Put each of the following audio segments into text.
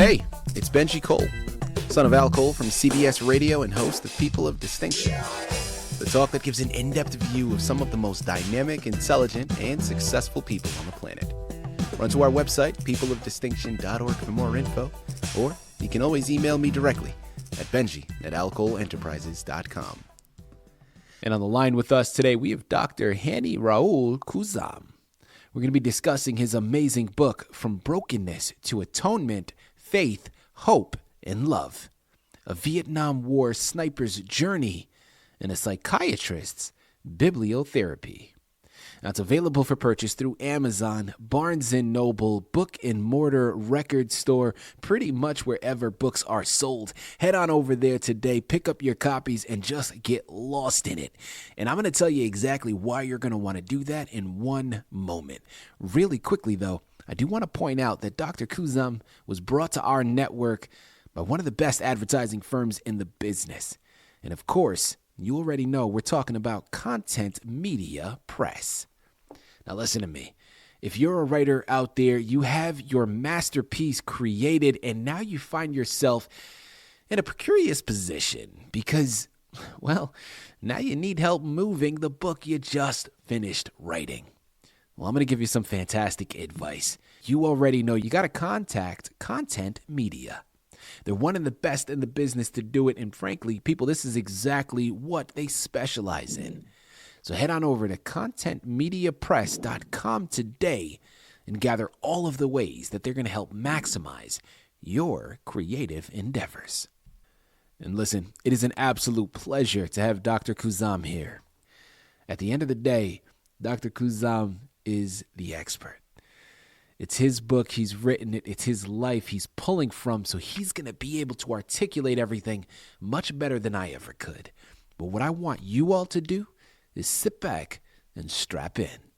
Hey, it's Benji Cole, son of Al Cole from CBS Radio and host of People of Distinction, the talk that gives an in-depth view of some of the most dynamic, intelligent, and successful people on the planet. Run to our website, peopleofdistinction.org for more info, or you can always email me directly at benji@alcoleenterprises.com. And on the line with us today, we have Dr. Hani Raoul Khouzam. We're going to be discussing his amazing book, From Brokenness to Atonement, Faith, Hope, and Love. A Vietnam War sniper's journey and a psychiatrist's bibliotherapy. Now, it's available for purchase through Amazon, Barnes & Noble, Book and Mortar, Record Store, pretty much wherever books are sold. Head on over there today, pick up your copies, and just get lost in it. And I'm going to tell you exactly why you're going to want to do that in one moment. Really quickly, though, I do want to point out that Dr. Khouzam was brought to our network by one of the best advertising firms in the business. And of course, you already know we're talking about Content Media Press. Now listen to me. If you're a writer out there, you have your masterpiece created, and now you find yourself in a precarious position because, well, now you need help moving the book you just finished writing. Well, I'm going to give you some fantastic advice. You already know you got to contact Content Media. They're one of the best in the business to do it, and frankly, people, this is exactly what they specialize in. So head on over to contentmediapress.com today and gather all of the ways that they're going to help maximize your creative endeavors. And listen, it is an absolute pleasure to have Dr. Khouzam here. At the end of the day, Dr. Khouzam is the expert. It's his book, he's written it, it's his life he's pulling from, so he's going to be able to articulate everything much better than I ever could. But what I want you all to do is sit back and strap in.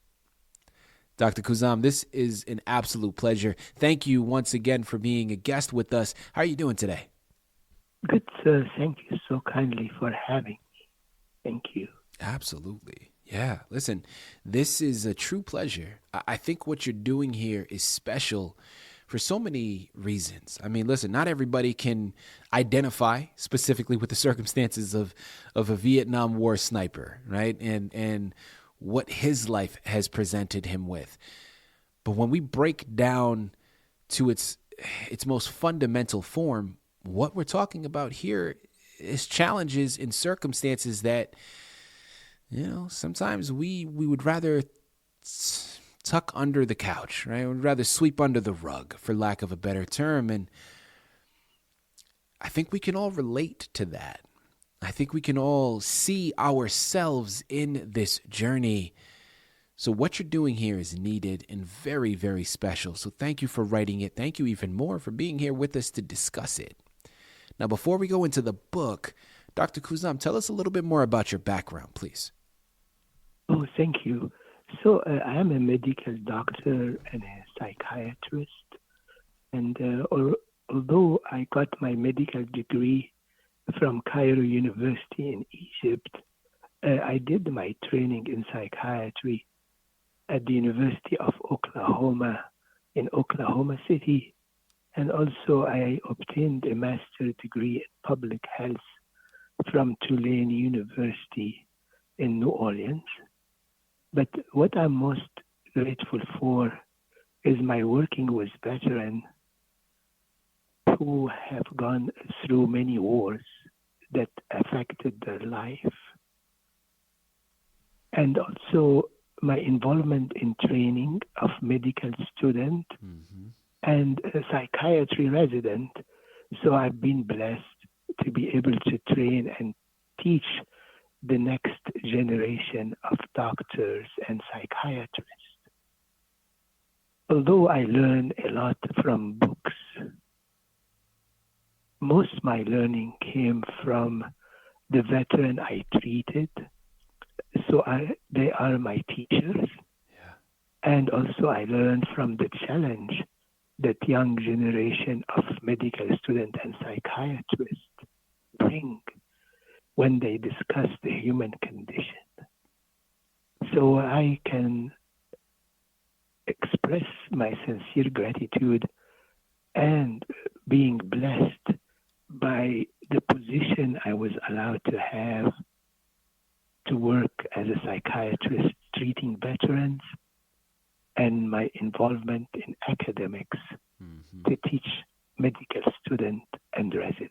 Dr. Khouzam, this is an absolute pleasure. Thank you once again for being a guest with us. How are you doing today? Good, sir. Thank you so kindly for having me. Thank you. Absolutely. Yeah. Listen, this is a true pleasure. I think what you're doing here is special for so many reasons. I mean, listen, not everybody can identify specifically with the circumstances of a Vietnam War sniper, right? And what his life has presented him with. But when we break down to its most fundamental form, what we're talking about here is challenges in circumstances that, you know, sometimes we would rather tuck under the couch, right? We'd rather sweep under the rug, for lack of a better term. And I think we can all relate to that. I think we can all see ourselves in this journey. So what you're doing here is needed and very, very special. So thank you for writing it. Thank you even more for being here with us to discuss it. Now, before we go into the book, Dr. Khouzam, tell us a little bit more about your background, please. Oh, thank you. So I am a medical doctor and a psychiatrist. And although I got my medical degree from Cairo University in Egypt, I did my training in psychiatry at the University of Oklahoma in Oklahoma City. And also I obtained a master's degree in public health from Tulane University in New Orleans. But what I'm most grateful for is my working with veterans who have gone through many wars that affected their life. And also my involvement in training of medical students and a psychiatry resident. So I've been blessed to be able to train and teach the next generation of doctors and psychiatrists. Although I learn a lot from books, most of my learning came from the veteran I treated. So they are my teachers. Yeah. And also I learned from the challenge that young generation of medical students and psychiatrists bring when they discuss the human condition. So I can express my sincere gratitude and being blessed by the position I was allowed to have to work as a psychiatrist treating veterans and my involvement in academics to teach medical students and residents.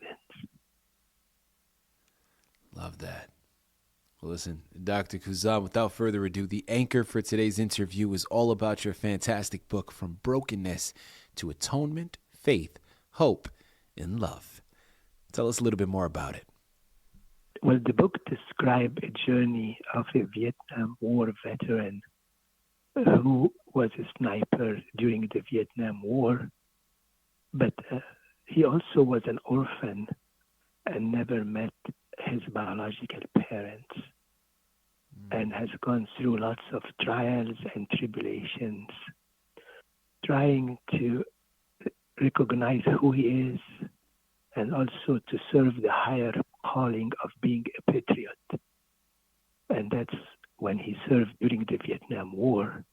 Love that. Well, listen, Dr. Khouzam, without further ado, the anchor for today's interview is all about your fantastic book, From Brokenness to Atonement, Faith, Hope, and Love. Tell us a little bit more about it. Well, the book describes a journey of a Vietnam War veteran who was a sniper during the Vietnam War, but he also was an orphan and never met his biological parents and has gone through lots of trials and tribulations, trying to recognize who he is and also to serve the higher calling of being a patriot. And that's when he served during the Vietnam War.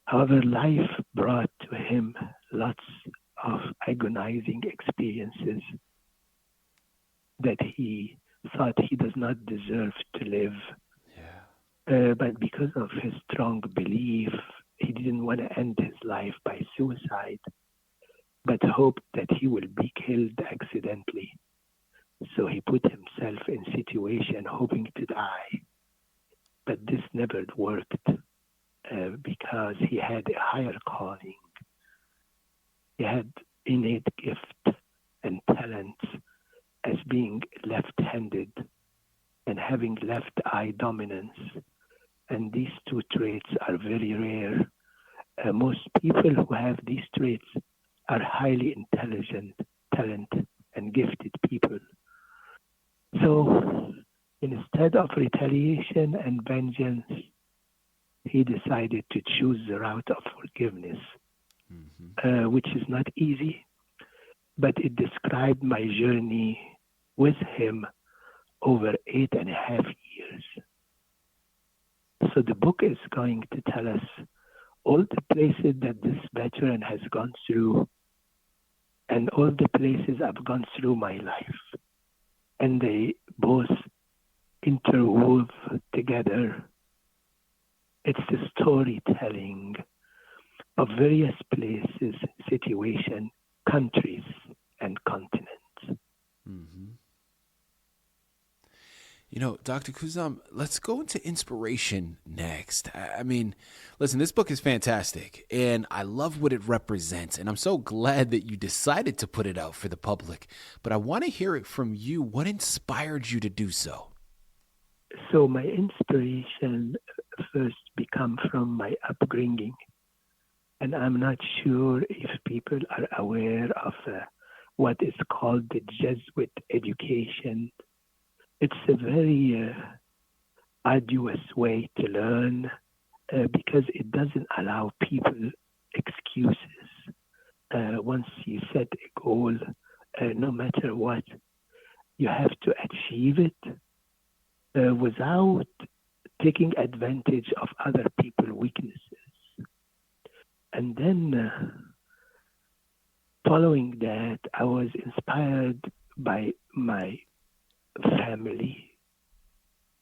However, life brought to him lots of agonizing experiences that he thought he does not deserve to live. But because of his strong belief, he didn't want to end his life by suicide, but hoped that he will be killed accidentally. So he put himself in situation hoping to die. But this never worked because he had a higher calling. He had innate gift and talents as being left-handed and having left eye dominance. And these two traits are very rare. Most people who have these traits are highly intelligent, talented, and gifted people. So instead of retaliation and vengeance, he decided to choose the route of forgiveness, which is not easy, but it described my journey with him over 8.5 years. So the book is going to tell us all the places that this veteran has gone through and all the places I've gone through my life. And they both interwove together. It's the storytelling of various places, situations, countries, and continents. You know, Dr. Khouzam, let's go into inspiration next. I mean, listen, this book is fantastic, and I love what it represents, and I'm so glad that you decided to put it out for the public. But I want to hear it from you. What inspired you to do so? So my inspiration first become from my upbringing, and I'm not sure if people are aware of what is called the Jesuit education. It's a very arduous way to learn because it doesn't allow people excuses. Once you set a goal, no matter what, you have to achieve it without taking advantage of other people's weaknesses. And then following that, I was inspired by my family,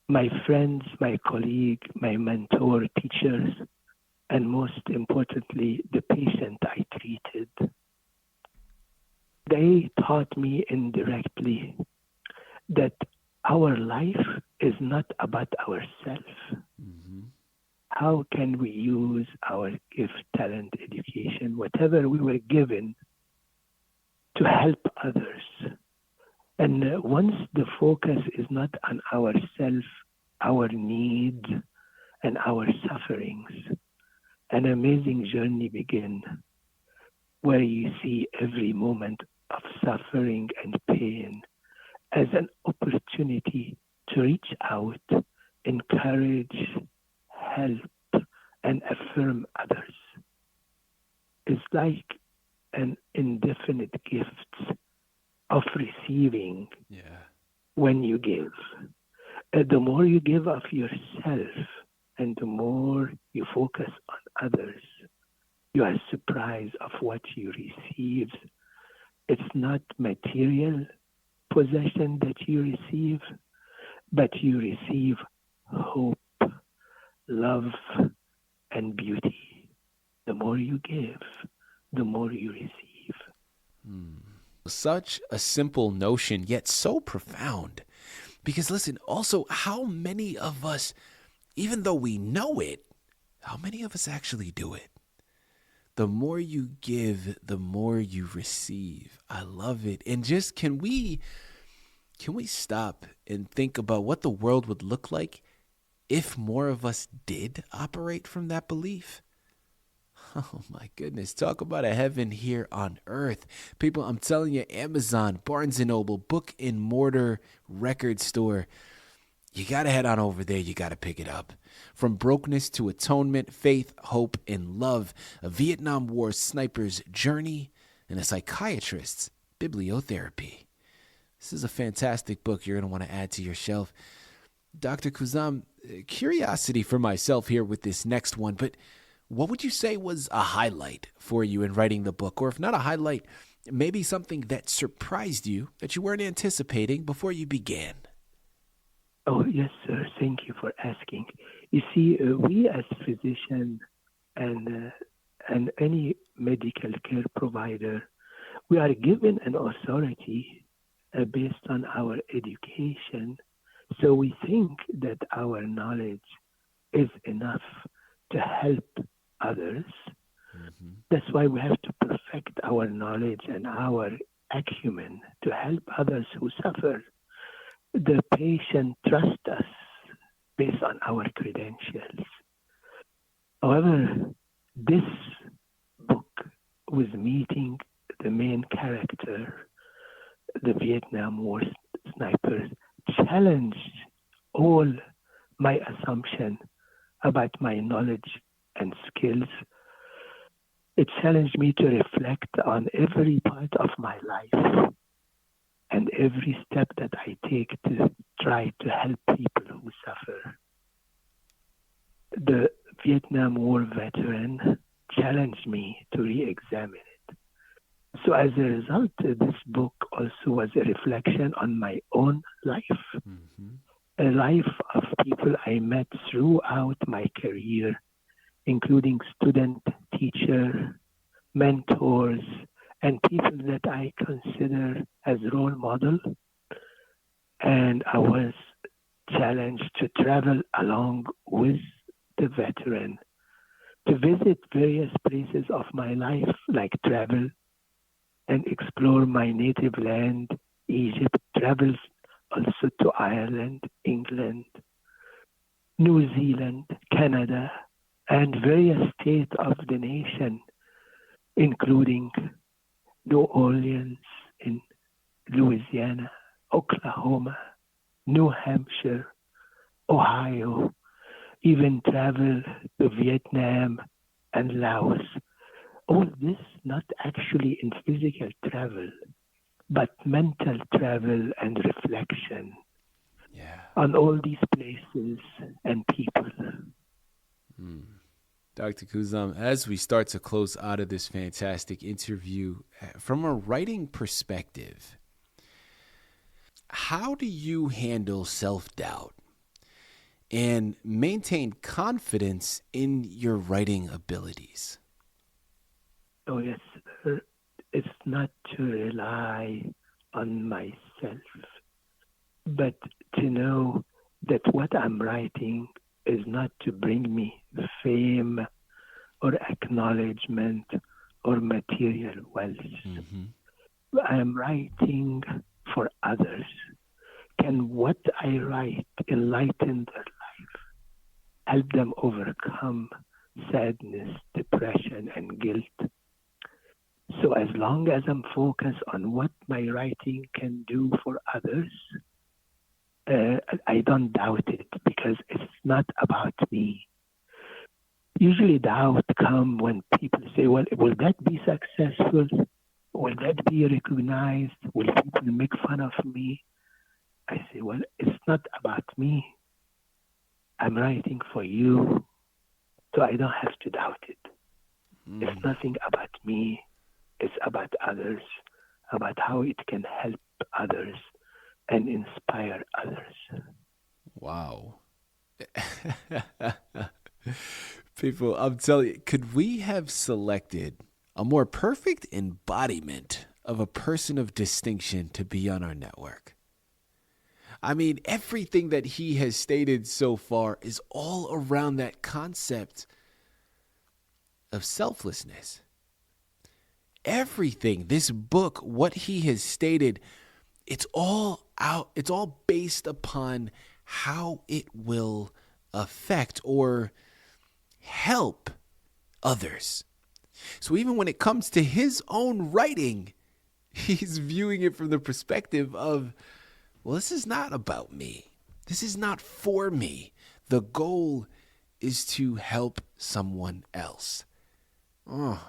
my friends, my colleague, my mentor, teachers, and most importantly, the patient I treated. They taught me indirectly that our life is not about ourselves. How can we use our gift, talent, education, whatever we were given, to help others? And once the focus is not on ourselves, our needs, and our sufferings, an amazing journey begins where you see every moment of suffering and pain as an opportunity to reach out, encourage, help, and affirm others. It's like an indefinite gift of receiving when you give. The more you give of yourself and the more you focus on others, You are surprised of what you receive. It's not material possession that you receive, but you receive hope, love, and beauty. The more you give, the more you receive. Such a simple notion, yet so profound. Because listen, also, how many of us, even though we know it, how many of us actually do it? The more you give, the more you receive. I love it. And just can we stop and think about what the world would look like if more of us did operate from that belief? Oh my goodness. Talk about a heaven here on earth. People, I'm telling you, Amazon, Barnes & Noble, Book and Mortar, record store. You got to head on over there. You got to pick it up. From Brokenness to Atonement, Faith, Hope, and Love, a Vietnam War sniper's journey, and a psychiatrist's bibliotherapy. This is a fantastic book you're going to want to add to your shelf. Dr. Khouzam, curiosity for myself here with this next one, but what would you say was a highlight for you in writing the book? Or if not a highlight, maybe something that surprised you that you weren't anticipating before you began? Oh, yes, sir. Thank you for asking. You see, we as physicians and any medical care provider, we are given an authority based on our education. So we think that our knowledge is enough to help others. Mm-hmm. That's why we have to perfect our knowledge and our acumen to help others who suffer. The patient trusts us based on our credentials. However, this book was meeting the main character, the Vietnam War snipers, challenged all my assumption about my knowledge and skills. It challenged me to reflect on every part of my life and every step that I take to try to help people who suffer. The Vietnam War veteran challenged me to re-examine it. So as a result, this book also was a reflection on my own life, a life of people I met throughout my career, including student, teacher, mentors, and people that I consider as role model. And I was challenged to travel along with the veteran to visit various places of my life, like travel and explore my native land, Egypt, travels also to Ireland, England, New Zealand, Canada, and various states of the nation, including New Orleans in Louisiana, Oklahoma, New Hampshire, Ohio, even travel to Vietnam and Laos. All this not actually in physical travel, but mental travel and reflection on all these places and people. Dr. Khouzam, as we start to close out of this fantastic interview, from a writing perspective, how do you handle self-doubt and maintain confidence in your writing abilities? Oh, yes. It's not to rely on myself, but to know that what I'm writing is not to bring me fame or acknowledgement or material wealth. Mm-hmm. I'm writing for others. Can what I write enlighten their life, help them overcome sadness, depression, and guilt? So as long as I'm focused on what my writing can do for others, I don't doubt it because it's not about me. Usually doubt comes when people say, well, will that be successful? Will that be recognized? Will people make fun of me? I say, well, it's not about me. I'm writing for you, so I don't have to doubt it. It's nothing about me. It's about others, about how it can help others and inspire others. Wow. People, I'm telling you, could we have selected a more perfect embodiment of a person of distinction to be on our network? I mean, everything that he has stated so far is all around that concept of selflessness. Everything, this book, what he has stated, it's all based upon how it will affect or help others. So even when it comes to his own writing, he's viewing it from the perspective of, well, this is not about me. This is not for me. The goal is to help someone else. Oh,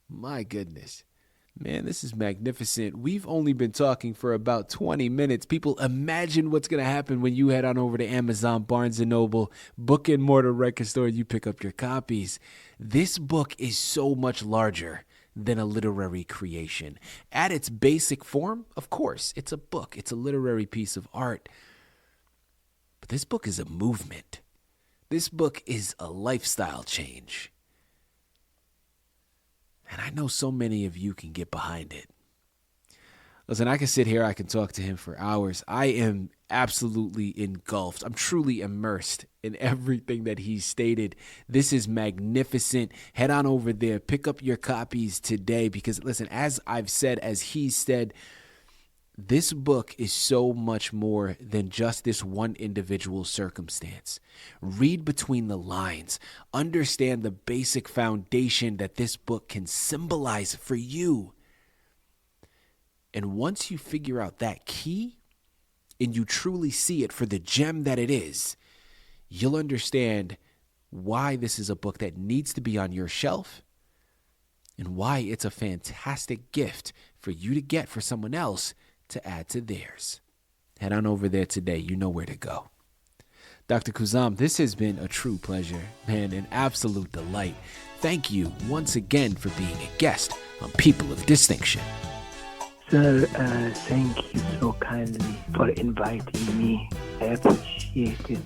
my goodness. Man, this is magnificent. We've only been talking for about 20 minutes. People, imagine what's going to happen when you head on over to Amazon, Barnes & Noble, Book and Mortar Record Store, and you pick up your copies. This book is so much larger than a literary creation. At its basic form, of course, it's a book. It's a literary piece of art. But this book is a movement. This book is a lifestyle change. And I know so many of you can get behind it. Listen, I can sit here, I can talk to him for hours. I am absolutely engulfed. I'm truly immersed in everything that he's stated. This is magnificent. Head on over there, pick up your copies today because, listen, as I've said, as he said, this book is so much more than just this one individual circumstance. Read between the lines. Understand the basic foundation that this book can symbolize for you. And once you figure out that key and you truly see it for the gem that it is, you'll understand why this is a book that needs to be on your shelf and why it's a fantastic gift for you to get for someone else to add to theirs. Head on over there today. You know where to go. Dr. Khouzam, this has been a true pleasure, man, an absolute delight. Thank you once again for being a guest on People of Distinction. Sir, thank you so kindly for inviting me. I appreciate it.